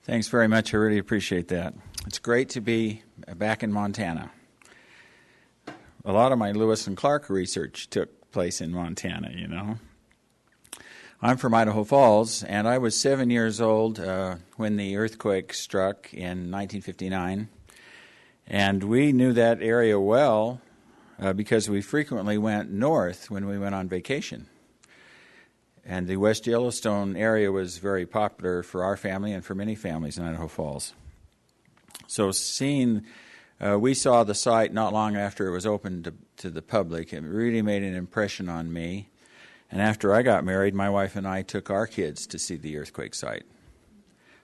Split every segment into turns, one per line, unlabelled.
Thanks very much. I really appreciate that. It's great to be back in Montana. A lot of my Lewis and Clark research took place in Montana, you know. I'm from Idaho Falls, and I was 7 years old when the earthquake struck in 1959. And we knew that area well because we frequently went north when we went on vacation. And the West Yellowstone area was very popular for our family and for many families in Idaho Falls. So we saw the site not long after it was opened to the public. It really made an impression on me. And after I got married, my wife and I took our kids to see the earthquake site.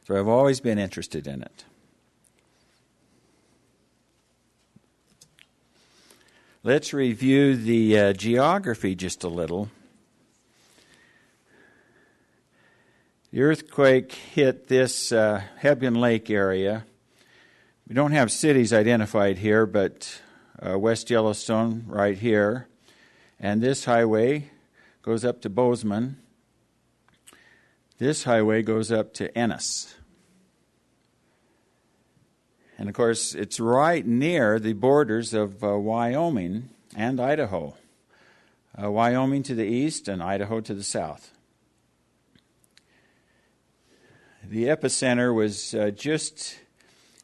So I've always been interested in it. Let's review the geography just a little. The earthquake hit this Hebgen Lake area. We don't have cities identified here, but West Yellowstone right here. And this highway goes up to Bozeman. This highway goes up to Ennis. And of course, it's right near the borders of Wyoming and Idaho. Wyoming to the east and Idaho to the south. The epicenter was just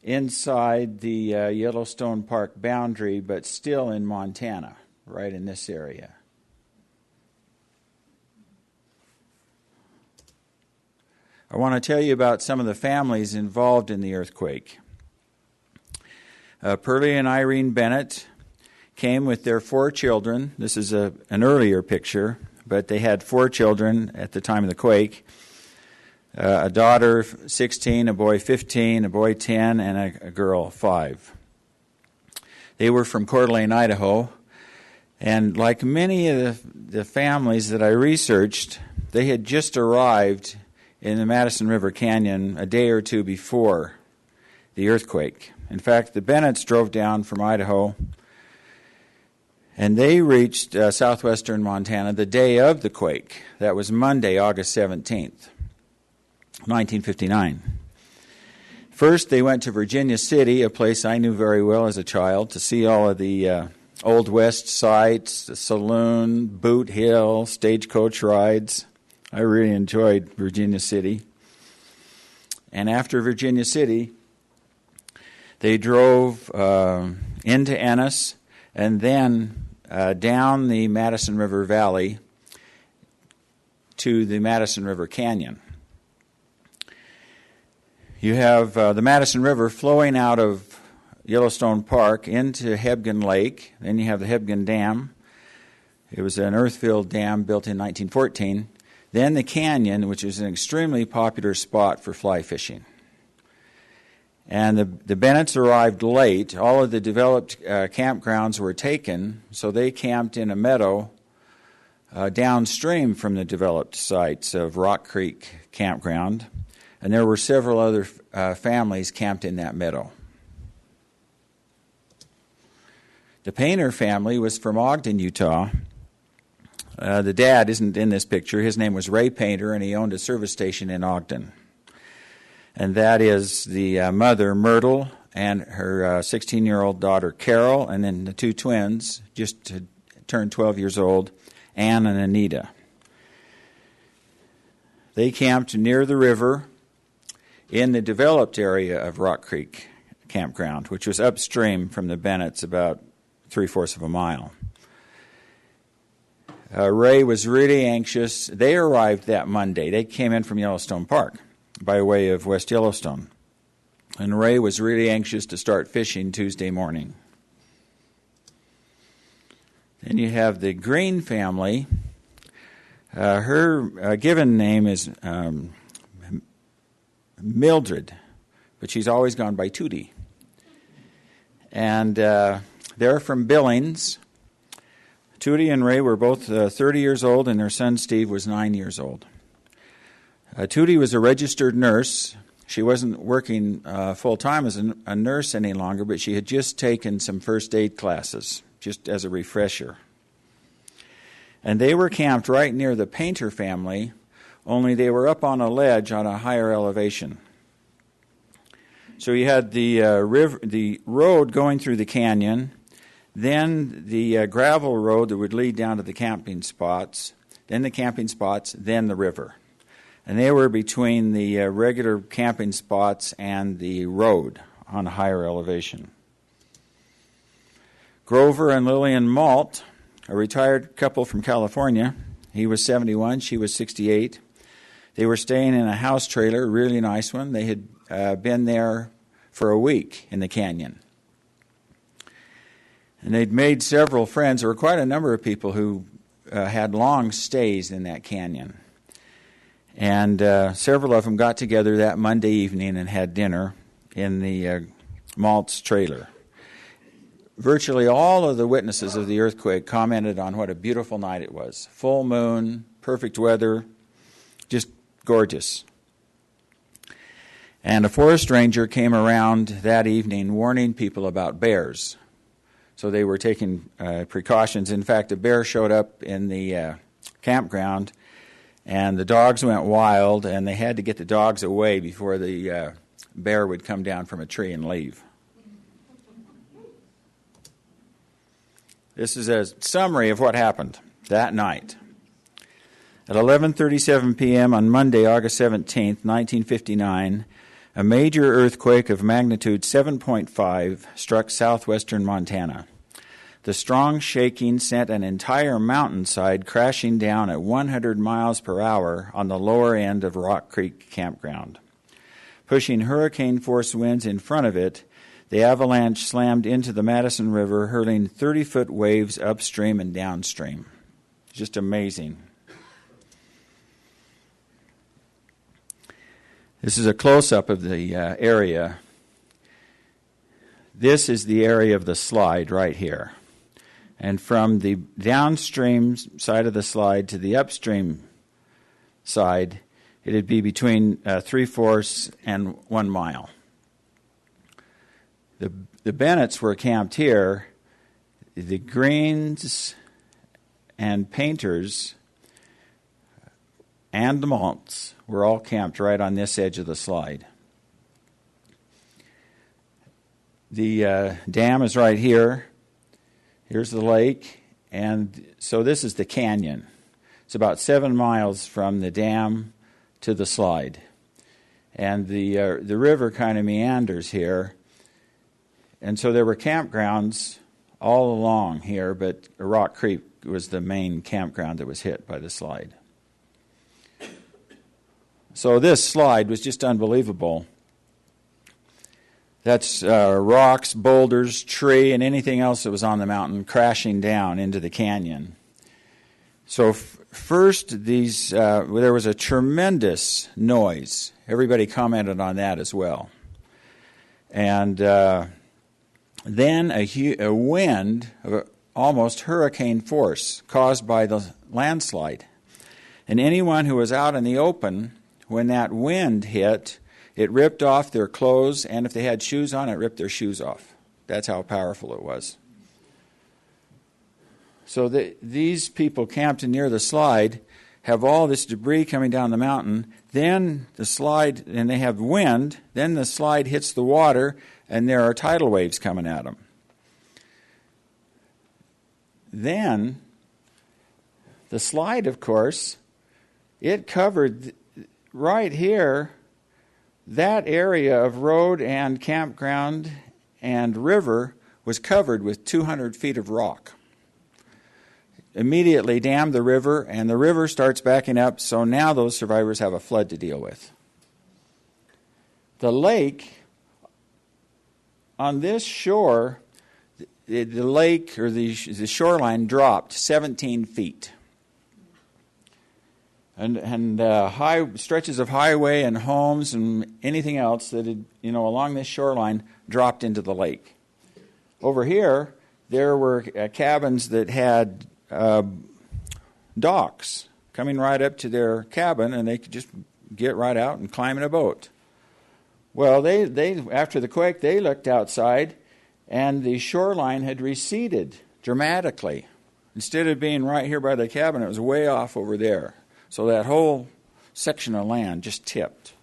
inside the Yellowstone Park boundary, but still in Montana, right in this area. I want to tell you about some of the families involved in the earthquake. Pearlie and Irene Bennett came with their 4 children. This is an earlier picture, but they had 4 children at the time of the quake. A daughter 16, a boy 15, a boy 10, and a girl 5. They were from Coeur d'Alene, Idaho, and like many of the families that I researched, they had just arrived in the Madison River Canyon a day or two before the earthquake. In fact, the Bennetts drove down from Idaho, and they reached southwestern Montana the day of the quake. That was Monday, August 17th. 1959. First, they went to Virginia City, a place I knew very well as a child, to see all of the Old West sites, the saloon, Boot Hill, stagecoach rides. I really enjoyed Virginia City. And after Virginia City, they drove into Ennis and then down the Madison River Valley to the Madison River Canyon. You have the Madison River flowing out of Yellowstone Park into Hebgen Lake. Then you have the Hebgen Dam. It was an earth-filled dam built in 1914. Then the canyon, which is an extremely popular spot for fly fishing. And the Bennetts arrived late. All of the developed campgrounds were taken, so they camped in a meadow downstream from the developed sites of Rock Creek Campground. And there were several other families camped in that meadow. The Painter family was from Ogden, Utah. The dad isn't in this picture. His name was Ray Painter, and he owned a service station in Ogden. And that is the mother, Myrtle, and her 16-year-old daughter, Carol, and then the 2 twins, just turned 12 years old, Ann and Anita. They camped near the river in the developed area of Rock Creek Campground, which was upstream from the Bennetts about 3/4 of a mile. Ray was really anxious. They arrived that Monday. They came in from Yellowstone Park by way of West Yellowstone. And Ray was really anxious to start fishing Tuesday morning. Then you have the Green family. Her given name is Mildred, but she's always gone by Tuti. And they're from Billings. Tuti and Ray were both 30 years old, and their son Steve was 9 years old. Tuti was a registered nurse. She wasn't working full-time as a nurse any longer, but she had just taken some first aid classes, just as a refresher. And they were camped right near the Painter family, only they were up on a ledge on a higher elevation. So you had the the road going through the canyon, then the gravel road that would lead down to the camping spots, then the camping spots, then the river. And they were between the regular camping spots and the road on a higher elevation. Grover and Lillian Malt, a retired couple from California. He was 71, she was 68. They were staying in a house trailer, a really nice one. They had been there for a week in the canyon. And they'd made several friends. There were quite a number of people who had long stays in that canyon. And several of them got together that Monday evening and had dinner in the Malt's trailer. Virtually all of the witnesses of the earthquake commented on what a beautiful night it was. Full moon, perfect weather, just gorgeous. And a forest ranger came around that evening warning people about bears. So they were taking precautions. In fact, a bear showed up in the campground, and the dogs went wild, and they had to get the dogs away before the bear would come down from a tree and leave. This is a summary of what happened that night. At 11:37 p.m. on Monday, August 17, 1959, a major earthquake of magnitude 7.5 struck southwestern Montana. The strong shaking sent an entire mountainside crashing down at 100 miles per hour on the lower end of Rock Creek Campground. Pushing hurricane-force winds in front of it, the avalanche slammed into the Madison River, hurling 30-foot waves upstream and downstream. Just amazing. This is a close-up of the area. This is the area of the slide right here. And from the downstream side of the slide to the upstream side, it would be between 3/4 and 1 mile. The Bennetts were camped here. The Greens and Painters and the Malts were all camped right on this edge of the slide. The dam is right here. Here's the lake. And so this is the canyon. It's about 7 miles from the dam to the slide. And the river kind of meanders here. And so there were campgrounds all along here, but Rock Creek was the main campground that was hit by the slide. So this slide was just unbelievable. That's rocks, boulders, tree, and anything else that was on the mountain crashing down into the canyon. So first, there was a tremendous noise. Everybody commented on that as well. And then a wind of almost hurricane force caused by the landslide. And anyone who was out in the open, when that wind hit, it ripped off their clothes, and if they had shoes on, it ripped their shoes off. That's how powerful it was. So these people camped near the slide have all this debris coming down the mountain. Then the slide, and they have wind, then the slide hits the water, and there are tidal waves coming at them. Then the slide, of course, it covered right here, that area of road and campground and river was covered with 200 feet of rock. Immediately dammed the river, and the river starts backing up, so now those survivors have a flood to deal with. The lake, on this shore, the lake or the shoreline dropped 17 feet. And high stretches of highway and homes and anything else that had, along this shoreline dropped into the lake. Over here, there were cabins that had docks coming right up to their cabin, and they could just get right out and climb in a boat. Well, they after the quake, they looked outside, and the shoreline had receded dramatically. Instead of being right here by the cabin, it was way off over there. So that whole section of land just tipped.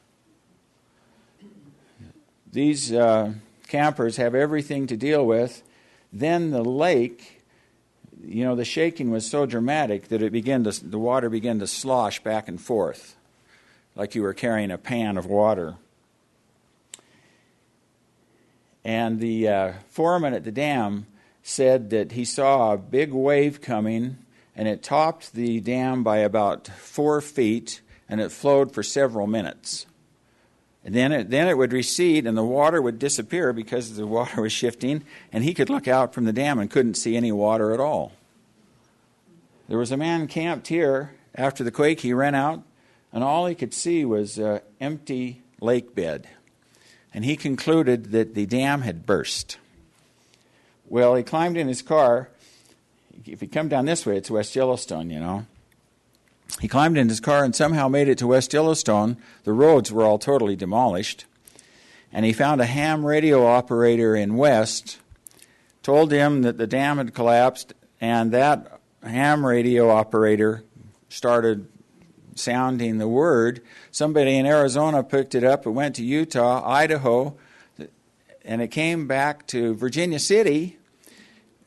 these campers have everything to deal with. Then the lake, the shaking was so dramatic that the water began to slosh back and forth, like you were carrying a pan of water. And the foreman at the dam said that he saw a big wave coming, and it topped the dam by about 4 feet, and it flowed for several minutes. And then it would recede, and the water would disappear because the water was shifting, and he could look out from the dam and couldn't see any water at all. There was a man camped here after the quake. He ran out, and all he could see was an empty lake bed. And he concluded that the dam had burst. Well, he climbed in his car. If you come down this way, it's West Yellowstone, He climbed in his car and somehow made it to West Yellowstone. The roads were all totally demolished. And he found a ham radio operator in West, told him that the dam had collapsed, and that ham radio operator started sounding the word. Somebody in Arizona picked it up. It went to Utah, Idaho, and it came back to Virginia City.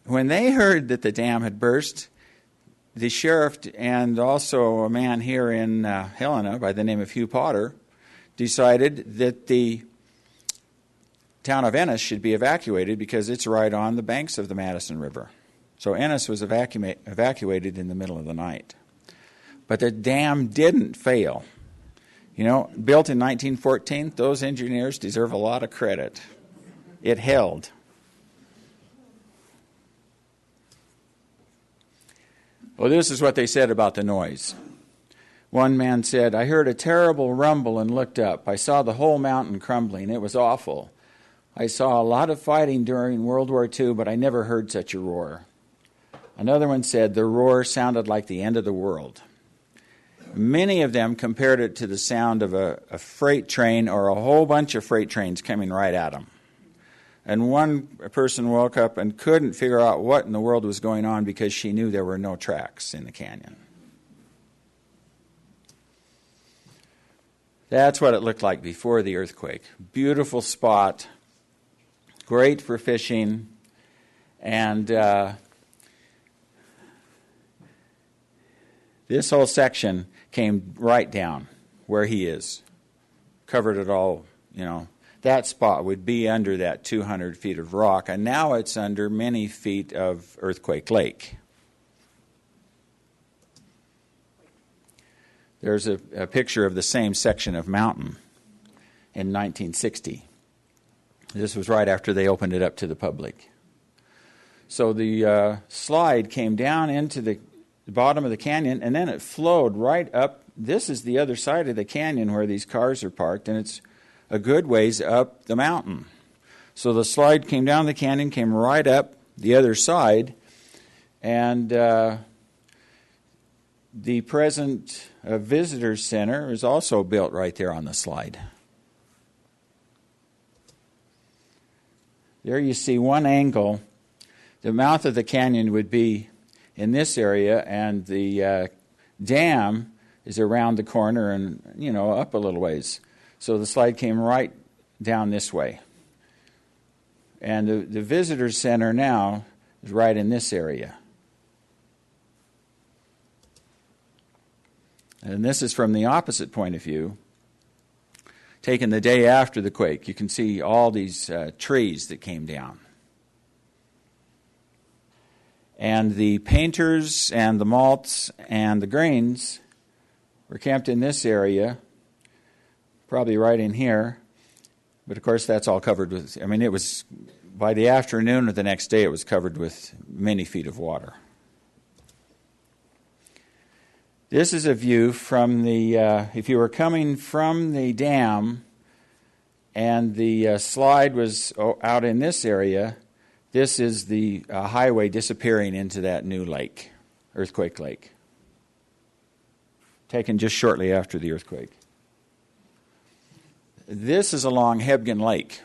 When they heard that the dam had burst, the sheriff and also a man here in Helena by the name of Hugh Potter decided that the town of Ennis should be evacuated because it's right on the banks of the Madison River. So Ennis was evacuated in the middle of the night. But the dam didn't fail. Built in 1914, those engineers deserve a lot of credit. It held. Well, this is what they said about the noise. One man said, "I heard a terrible rumble and looked up. I saw the whole mountain crumbling. It was awful. I saw a lot of fighting during World War II, but I never heard such a roar." Another one said, "The roar sounded like the end of the world." Many of them compared it to the sound of a freight train or a whole bunch of freight trains coming right at them. And one person woke up and couldn't figure out what in the world was going on because she knew there were no tracks in the canyon. That's what it looked like before the earthquake. Beautiful spot, great for fishing, and this whole section came right down where he is, covered it all, That spot would be under that 200 feet of rock, and now it's under many feet of Earthquake Lake. There's a picture of the same section of mountain in 1960. This was right after they opened it up to the public. So the slide came down into the bottom of the canyon, and then it flowed right up. This is the other side of the canyon where these cars are parked, and it's a good ways up the mountain. So the slide came down the canyon, came right up the other side, and the present visitor center is also built right there on the slide. There you see one angle. The mouth of the canyon would be in this area, and the dam is around the corner and, up a little ways. So the slide came right down this way. And the visitor center now is right in this area. And this is from the opposite point of view, taken the day after the quake. You can see all these trees that came down. And the painters and the malts and the grains were camped in this area, probably right in here. But of course that's all covered with, it was, by the afternoon of the next day, it was covered with many feet of water. This is a view from the, if you were coming from the dam and the slide was out in this area, this is the highway disappearing into that new lake, Earthquake Lake, taken just shortly after the earthquake. This is along Hebgen Lake.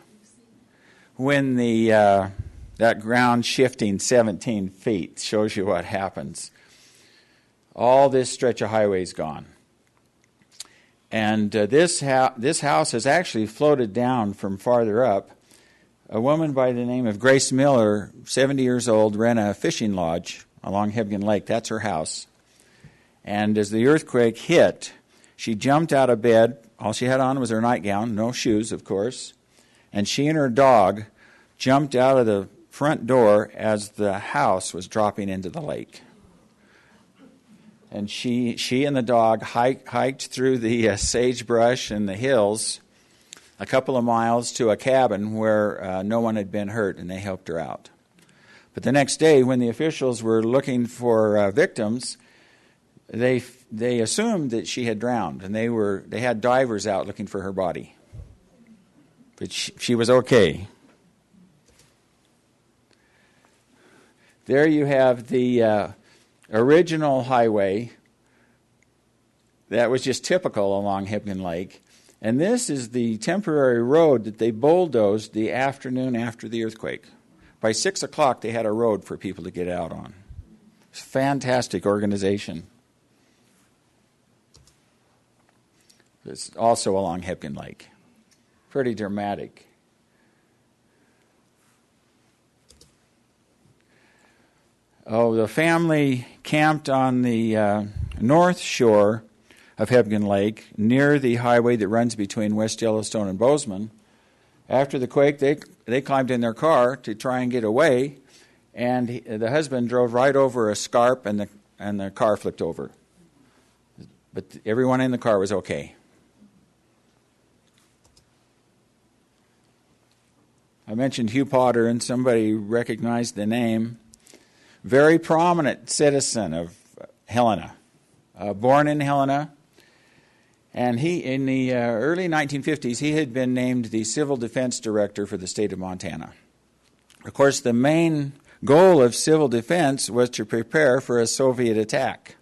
When that ground shifting 17 feet shows you what happens. All this stretch of highway is gone. And this house has actually floated down from farther up. A woman by the name of Grace Miller, 70 years old, ran a fishing lodge along Hebgen Lake. That's her house. And as the earthquake hit, she jumped out of bed. All she had on was her nightgown, no shoes, of course. And she and her dog jumped out of the front door as the house was dropping into the lake. And she and the dog hiked through the sagebrush and the hills a couple of miles to a cabin where no one had been hurt, and they helped her out. But the next day, when the officials were looking for victims, they assumed that she had drowned, and they had divers out looking for her body. But she was okay. There you have the original highway that was just typical along Hebgen Lake. And this is the temporary road that they bulldozed the afternoon after the earthquake. By 6 o'clock, they had a road for people to get out on. It's a fantastic organization. It's also along Hebgen Lake. Pretty dramatic. Oh, the family camped on the north shore of Hebgen Lake, near the highway that runs between West Yellowstone and Bozeman. After the quake, they climbed in their car to try and get away, and the husband drove right over a scarp, and the car flipped over. But everyone in the car was okay. I mentioned Hugh Potter, and somebody recognized the name. Very prominent citizen of Helena, born in Helena. And he, in the early 1950s, he had been named the Civil Defense Director for the state of Montana. Of course, the main goal of civil defense was to prepare for a Soviet attack.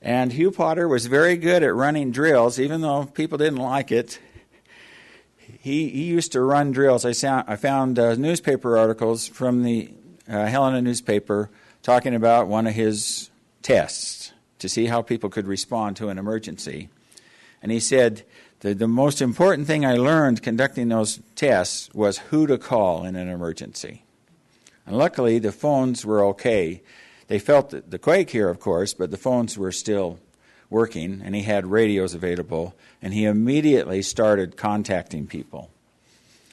And Hugh Potter was very good at running drills, even though people didn't like it. He used to run drills. I found newspaper articles from the Helena newspaper talking about one of his tests to see how people could respond to an emergency. And he said, the most important thing I learned conducting those tests was who to call in an emergency. And luckily, the phones were okay. They felt the quake here, of course, but the phones were still working, and he had radios available, and he immediately started contacting people.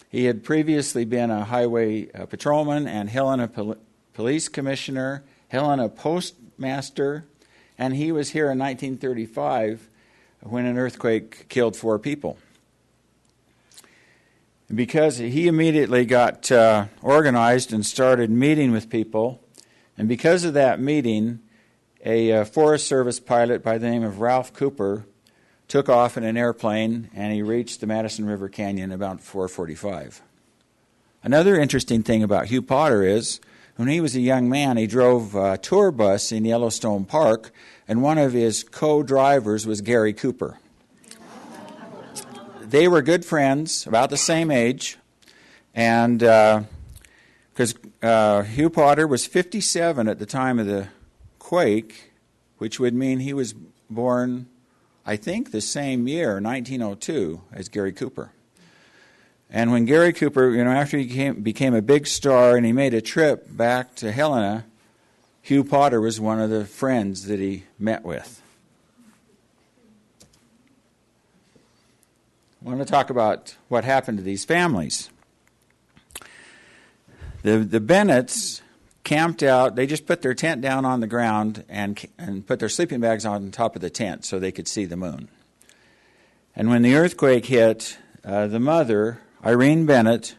He had previously been a highway patrolman and Helena police commissioner, Helena postmaster, and he was here in 1935 when an earthquake killed 4 people. Because he immediately got organized and started meeting with people, and because of that meeting, a Forest Service pilot by the name of Ralph Cooper took off in an airplane, and he reached the Madison River Canyon about 4:45. Another interesting thing about Hugh Potter is, when he was a young man, he drove a tour bus in Yellowstone Park, and one of his co-drivers was Gary Cooper. They were good friends, about the same age, and because Hugh Potter was 57 at the time of the quake, which would mean he was born, I think, the same year, 1902, as Gary Cooper. And when Gary Cooper, after he became a big star and he made a trip back to Helena, Hugh Potter was one of the friends that he met with. I want to talk about what happened to these families. The Bennetts camped out. They just put their tent down on the ground and put their sleeping bags on top of the tent so they could see the moon. And when the earthquake hit, the mother, Irene Bennett,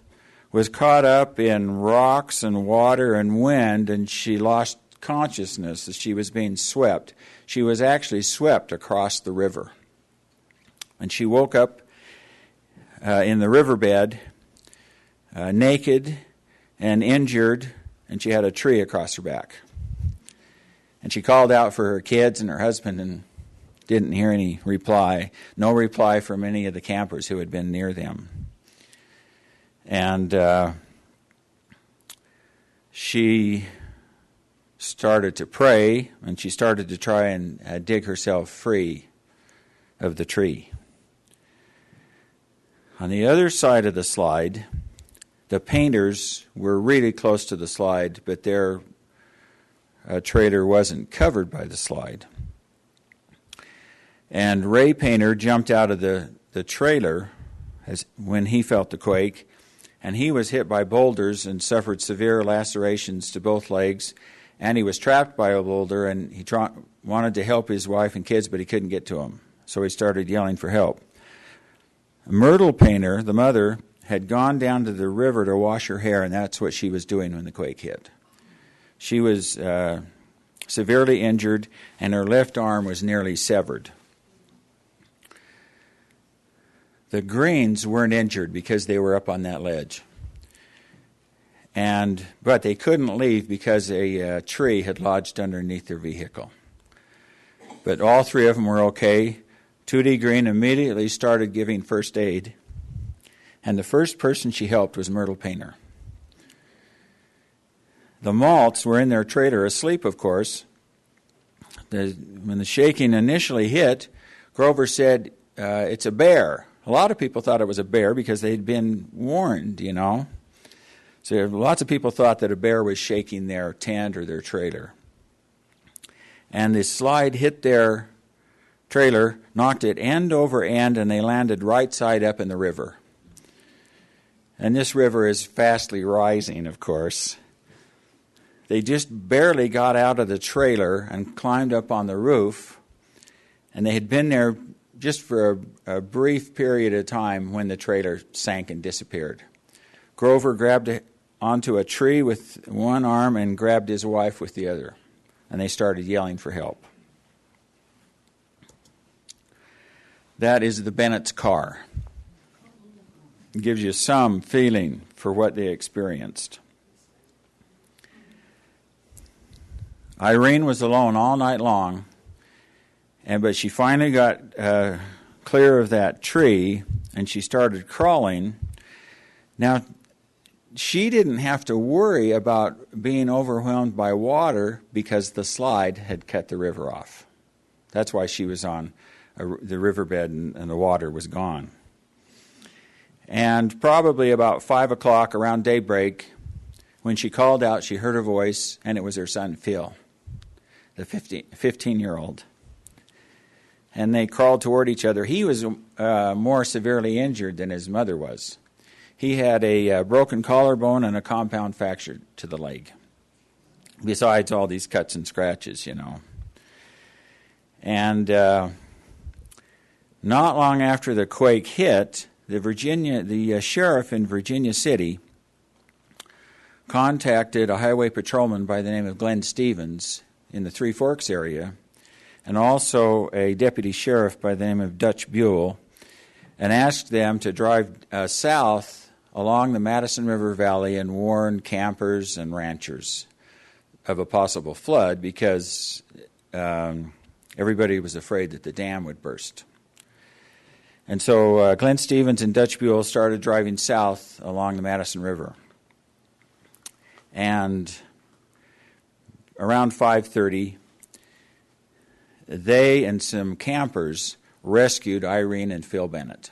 was caught up in rocks and water and wind, and she lost consciousness as she was being swept. She was actually swept across the river. And she woke up in the riverbed, naked and injured, and she had a tree across her back. And she called out for her kids and her husband and didn't hear any reply. No reply from any of the campers who had been near them. And she started to pray, and she started to try and dig herself free of the tree. On the other side of the slide, the painters were really close to the slide, but their trailer wasn't covered by the slide. And Ray Painter jumped out of the trailer when he felt the quake, and he was hit by boulders and suffered severe lacerations to both legs, and he was trapped by a boulder, and he wanted to help his wife and kids, but he couldn't get to them. So he started yelling for help. Myrtle Painter, the mother, had gone down to the river to wash her hair, and that's what she was doing when the quake hit. She was severely injured, and her left arm was nearly severed. The Greens weren't injured because they were up on that ledge. But they couldn't leave because a tree had lodged underneath their vehicle. But all three of them were okay. Tuti Green immediately started giving first aid, and the first person she helped was Myrtle Painter. The Malts were in their trailer asleep, of course. When the shaking initially hit, Grover said, it's a bear. A lot of people thought it was a bear because they'd been warned, you know. So lots of people thought that a bear was shaking their tent or their trailer. And the slide hit their trailer, knocked it end over end, and they landed right side up in the river. And this river is fastly rising, of course. They just barely got out of the trailer and climbed up on the roof, and they had been there just for a brief period of time when the trailer sank and disappeared. Grover grabbed onto a tree with one arm and grabbed his wife with the other, and they started yelling for help. That is the Bennett's car. It gives you some feeling for what they experienced. Irene was alone all night long, but she finally got clear of that tree, and she started crawling. Now, she didn't have to worry about being overwhelmed by water because the slide had cut the river off. That's why she was on the riverbed and the water was gone. And probably about 5 o'clock around daybreak, when she called out, she heard a voice, and it was her son, Phil, the 15-year-old. And they crawled toward each other. He was more severely injured than his mother was. He had a broken collarbone and a compound fracture to the leg, besides all these cuts and scratches, you know. And not long after the quake hit, the sheriff in Virginia City contacted a highway patrolman by the name of Glenn Stevens in the Three Forks area, and also a deputy sheriff by the name of Dutch Buell, and asked them to drive south along the Madison River Valley and warn campers and ranchers of a possible flood because everybody was afraid that the dam would burst. And so Glenn Stevens and Dutch Buell started driving south along the Madison River. And around 5:30, they and some campers rescued Irene and Phil Bennett.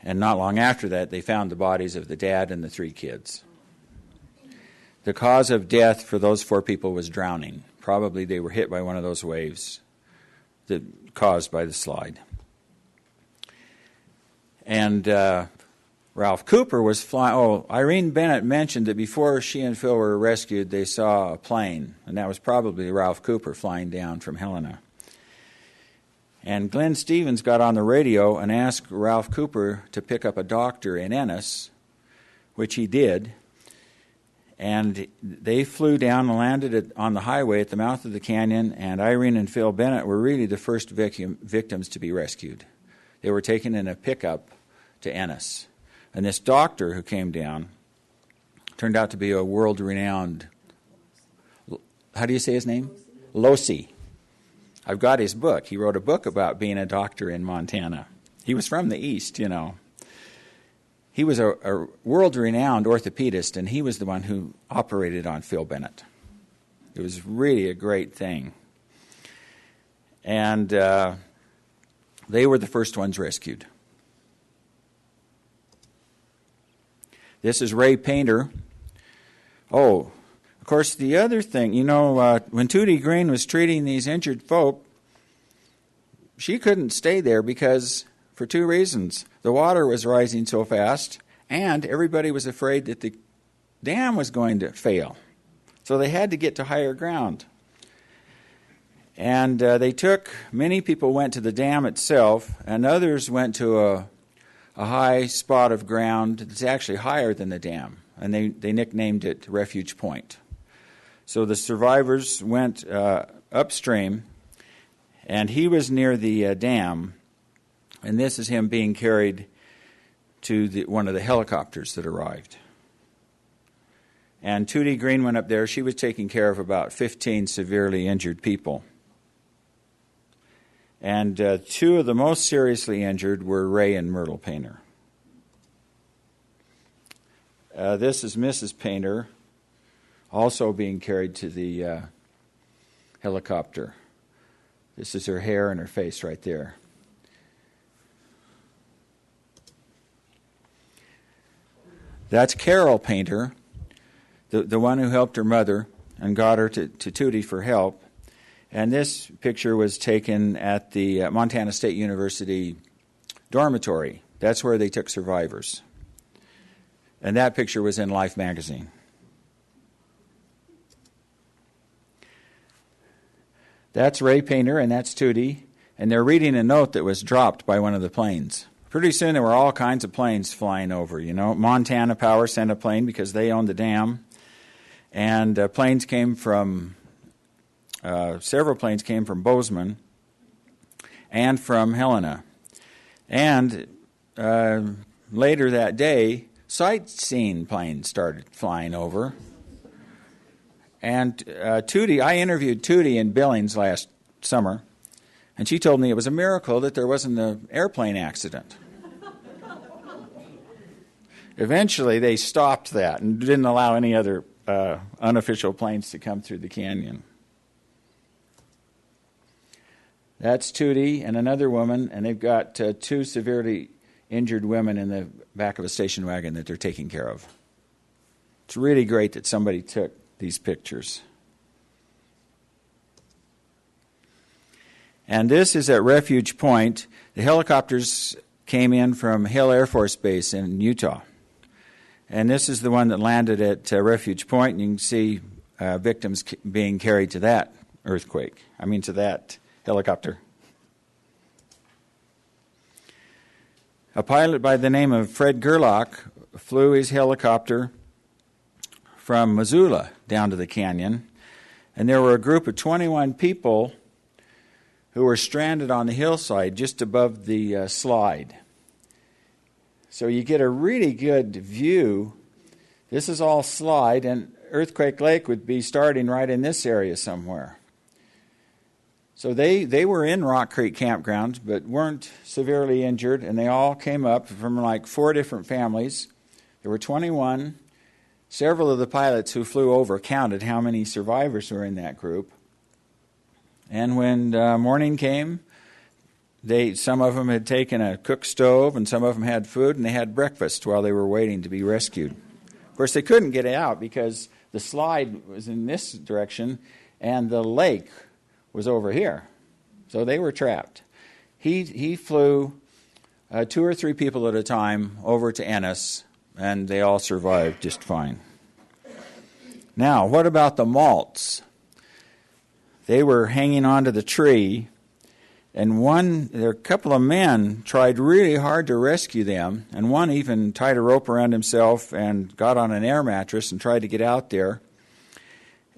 And not long after that, they found the bodies of the dad and the 3 kids. The cause of death for those 4 people was drowning. Probably they were hit by one of those waves that caused by the slide. And Ralph Cooper was flying. Irene Bennett mentioned that before she and Phil were rescued, they saw a plane, and that was probably Ralph Cooper flying down from Helena. And Glenn Stevens got on the radio and asked Ralph Cooper to pick up a doctor in Ennis, which he did. And they flew down and landed on the highway at the mouth of the canyon, and Irene and Phil Bennett were really the first victims to be rescued. They were taken in a pickup to Ennis. And this doctor who came down turned out to be a world-renowned, how do you say his name? Losi. I've got his book. He wrote a book about being a doctor in Montana. He was from the East, you know. He was a world-renowned orthopedist, and he was the one who operated on Phil Bennett. It was really a great thing. And They were the first ones rescued. This is Ray Painter. Oh, of course, the other thing, when Tuti Green was treating these injured folk, she couldn't stay there because, for two reasons. The water was rising so fast, and everybody was afraid that the dam was going to fail. So they had to get to higher ground. And many people went to the dam itself, and others went to a high spot of ground that's actually higher than the dam, and they nicknamed it Refuge Point. So the survivors went upstream, and he was near the dam, and this is him being carried to one of the helicopters that arrived. And Tuti Green went up there. She was taking care of about 15 severely injured people. And two of the most seriously injured were Ray and Myrtle Painter. This is Mrs. Painter, also being carried to the helicopter. This is her hair and her face right there. That's Carol Painter, the one who helped her mother and got her to Tuti for help. And this picture was taken at the Montana State University dormitory. That's where they took survivors. And that picture was in Life magazine. That's Ray Painter, and that's Tuti, and they're reading a note that was dropped by one of the planes. Pretty soon there were all kinds of planes flying over, Montana Power sent a plane because they owned the dam, and planes came from, several planes came from Bozeman and from Helena. And later that day, sightseeing planes started flying over. And I interviewed Tuti in Billings last summer, and she told me it was a miracle that there wasn't an airplane accident. Eventually, they stopped that and didn't allow any other unofficial planes to come through the canyon. That's Tuti and another woman, and they've got two severely injured women in the back of a station wagon that they're taking care of. It's really great that somebody took these pictures. And this is at Refuge Point. The helicopters came in from Hill Air Force Base in Utah. And this is the one that landed at Refuge Point, and you can see victims being carried to that to that helicopter. A pilot by the name of Fred Gerlach flew his helicopter from Missoula down to the canyon, and there were a group of 21 people who were stranded on the hillside just above the slide. So you get a really good view. This is all slide, and Earthquake Lake would be starting right in this area somewhere. So they were in Rock Creek Campground, but weren't severely injured, and they all came up from like 4 different families. There were 21. Several of the pilots who flew over counted how many survivors were in that group. And when morning came, some of them had taken a cook stove, and some of them had food, and they had breakfast while they were waiting to be rescued. Of course, they couldn't get out because the slide was in this direction, and the lake was over here. So they were trapped. He flew 2 or 3 people at a time over to Ennis, and they all survived just fine. Now, what about the malts? They were hanging onto the tree, and a couple of men tried really hard to rescue them, and one even tied a rope around himself and got on an air mattress and tried to get out there.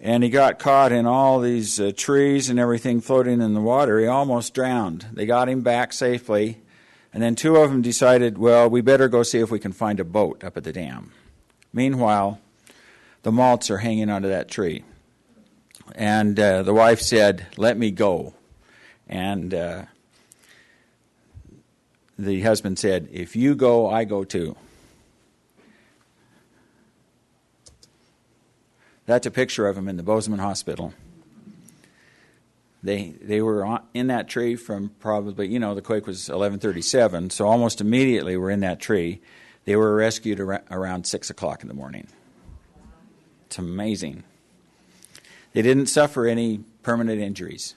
And he got caught in all these trees and everything floating in the water. He almost drowned. They got him back safely. And then 2 of them decided, well, we better go see if we can find a boat up at the dam. Meanwhile, the malts are hanging onto that tree. And the wife said, let me go. And the husband said, if you go, I go too. That's a picture of him in the Bozeman Hospital. They were in that tree from probably, the quake was 11:37, so almost immediately were in that tree. They were rescued around 6 o'clock in the morning. It's amazing. They didn't suffer any permanent injuries.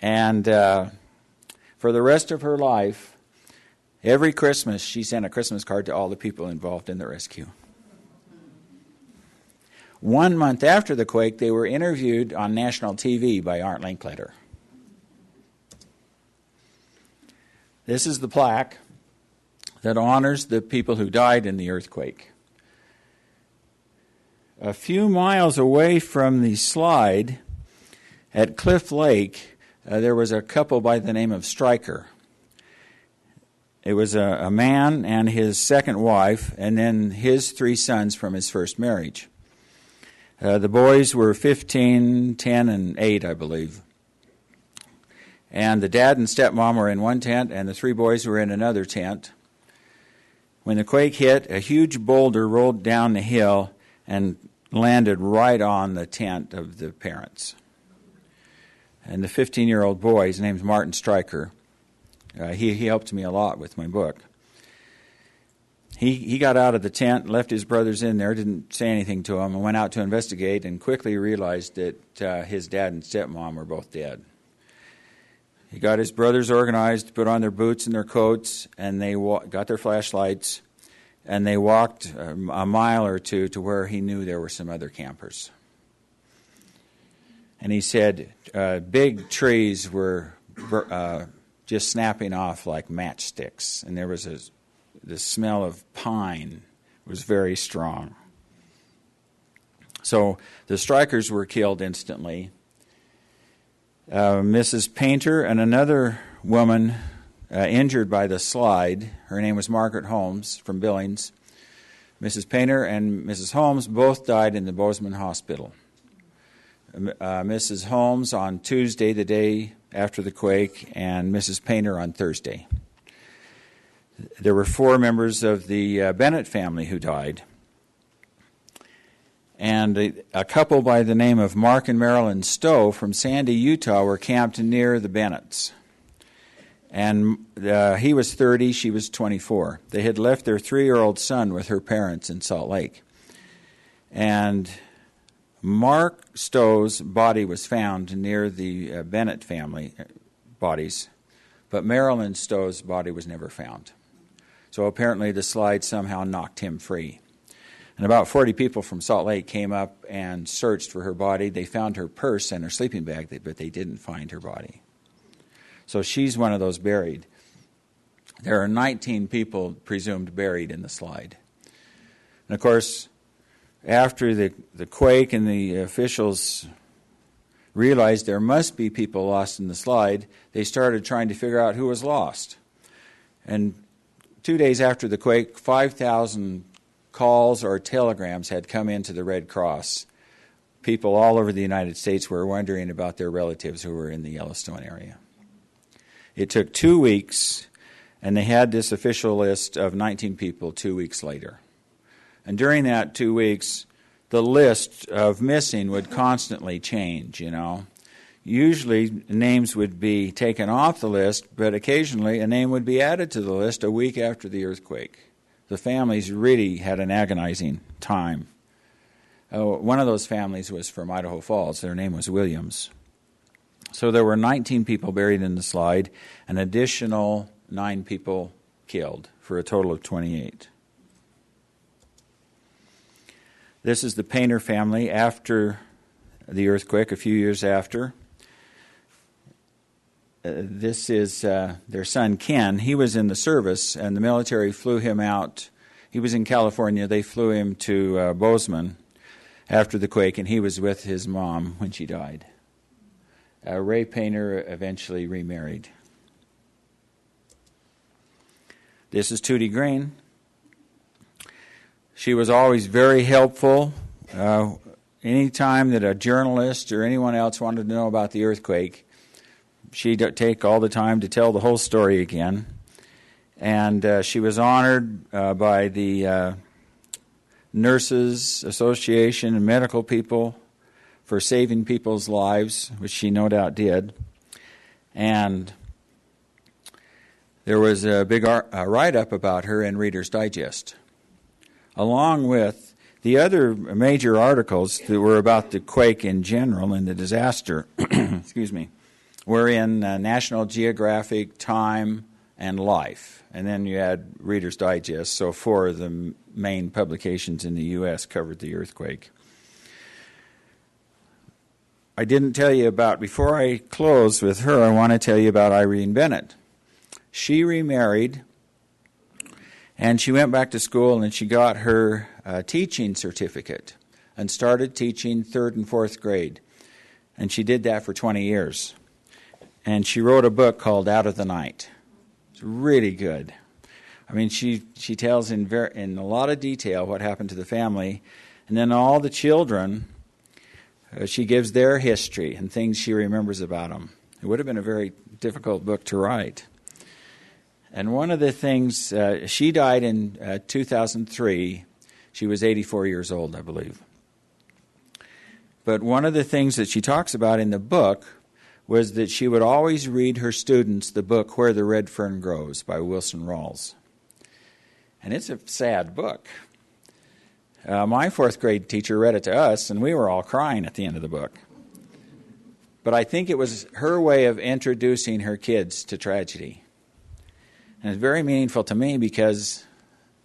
And for the rest of her life, every Christmas she sent a Christmas card to all the people involved in the rescue. 1 month after the quake, they were interviewed on national TV by Arndt Linkletter. This is the plaque that honors the people who died in the earthquake. A few miles away from the slide at Cliff Lake, there was a couple by the name of Stryker. It was a man and his second wife, and then his 3 sons from his first marriage. The boys were 15, 10, and 8, I believe. And the dad and stepmom were in one tent, and the 3 boys were in another tent. When the quake hit, a huge boulder rolled down the hill and landed right on the tent of the parents. And the 15-year-old boy, his name's Martin Stryker, he helped me a lot with my book. He got out of the tent, left his brothers in there, didn't say anything to them, and went out to investigate and quickly realized that his dad and stepmom were both dead. He got his brothers organized, put on their boots and their coats, and they got their flashlights, and they walked a mile or two to where he knew there were some other campers. And he said big trees were just snapping off like matchsticks, and there was the smell of pine was very strong. So the strikers were killed instantly. Mrs. Painter and another woman injured by the slide, her name was Margaret Holmes from Billings. Mrs. Painter and Mrs. Holmes both died in the Bozeman Hospital. Mrs. Holmes on Tuesday, the day after the quake, and Mrs. Painter on Thursday. There were 4 members of the Bennett family who died. And a couple by the name of Mark and Marilyn Stowe from Sandy, Utah, were camped near the Bennetts. And he was 30, she was 24. They had left their 3-year-old son with her parents in Salt Lake. And Mark Stowe's body was found near the Bennett family bodies, but Marilyn Stowe's body was never found. So apparently the slide somehow knocked him free. And about 40 people from Salt Lake came up and searched for her body. They found her purse and her sleeping bag, but they didn't find her body. So she's one of those buried. There are 19 people presumed buried in the slide. And of course, after the quake and the officials realized there must be people lost in the slide, they started trying to figure out who was lost. And 2 days after the quake, 5,000 calls or telegrams had come into the Red Cross. People all over the United States were wondering about their relatives who were in the Yellowstone area. It took 2 weeks, and they had this official list of 19 people 2 weeks later. And during that 2 weeks, the list of missing would constantly change, Usually names would be taken off the list, but occasionally a name would be added to the list a week after the earthquake. The families really had an agonizing time. One of those families was from Idaho Falls. Their name was Williams. So there were 19 people buried in the slide, an additional 9 people killed, for a total of 28. This is the Painter family after the earthquake, a few years after. This is their son, Ken. He was in the service, and the military flew him out. He was in California. They flew him to Bozeman after the quake, and he was with his mom when she died. Ray Painter eventually remarried. This is Tuti Green. She was always very helpful. Anytime that a journalist or anyone else wanted to know about the earthquake, she'd take all the time to tell the whole story again. And she was honored by the Nurses Association and medical people for saving people's lives, which she no doubt did. And there was a big write-up about her in Reader's Digest, along with the other major articles that were about the quake in general and the disaster, excuse me, were in National Geographic, Time, and Life. And then you had Reader's Digest, so 4 of the main publications in the U.S. covered the earthquake. I didn't tell you about, before I close with her, I want to tell you about Irene Bennett. She remarried, and she went back to school, and she got her teaching certificate and started teaching 3rd and 4th grade. And she did that for 20 years. And she wrote a book called Out of the Night. It's really good. I mean, she tells in a lot of detail what happened to the family, and then all the children, she gives their history and things she remembers about them. It would have been a very difficult book to write. And one of the things, she died in 2003. She was 84 years old, I believe. But one of the things that she talks about in the book was that she would always read her students the book Where the Red Fern Grows by Wilson Rawls. And it's a sad book. My 4th grade teacher read it to us, and we were all crying at the end of the book. But I think it was her way of introducing her kids to tragedy. And it's very meaningful to me because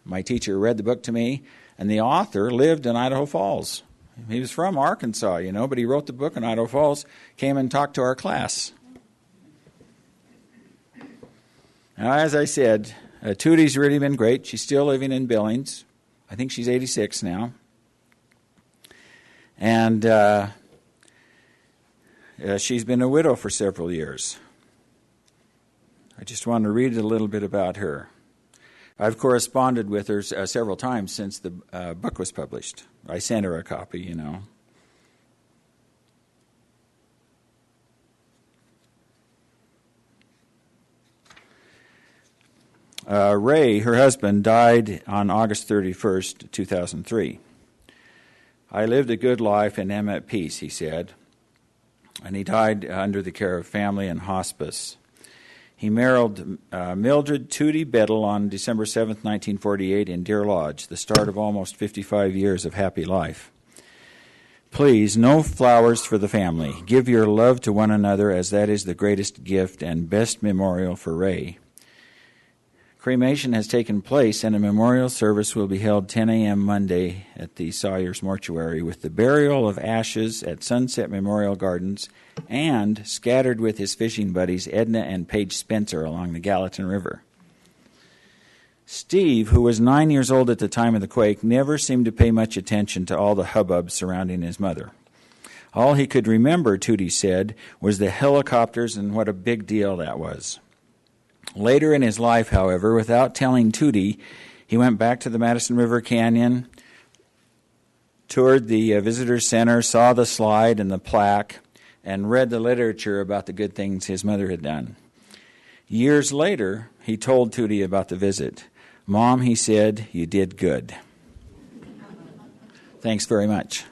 my teacher read the book to me, and the author lived in Idaho Falls. He was from Arkansas, but he wrote the book in Idaho Falls, came and talked to our class. Now, as I said, Tuti's really been great. She's still living in Billings. I think she's 86 now. And she's been a widow for several years. I just want to read a little bit about her. I've corresponded with her several times since the book was published. I sent her a copy, Ray, her husband, died on August 31st, 2003. I lived a good life and am at peace, he said. And he died under the care of family and hospice. He married Mildred Tuti Bettel on December 7th, 1948 in Deer Lodge, the start of almost 55 years of happy life. Please, no flowers for the family. Give your love to one another, as that is the greatest gift and best memorial for Ray. Cremation has taken place, and a memorial service will be held 10 a.m. Monday at the Sawyer's Mortuary, with the burial of ashes at Sunset Memorial Gardens and scattered with his fishing buddies Edna and Paige Spencer along the Gallatin River. Steve, who was 9 years old at the time of the quake, never seemed to pay much attention to all the hubbub surrounding his mother. All he could remember, Tuti said, was the helicopters and what a big deal that was. Later in his life, however, without telling Tuti, he went back to the Madison River Canyon, toured the visitor center, saw the slide and the plaque, and read the literature about the good things his mother had done. Years later, he told Tuti about the visit. "Mom," he said, "you did good." Thanks very much.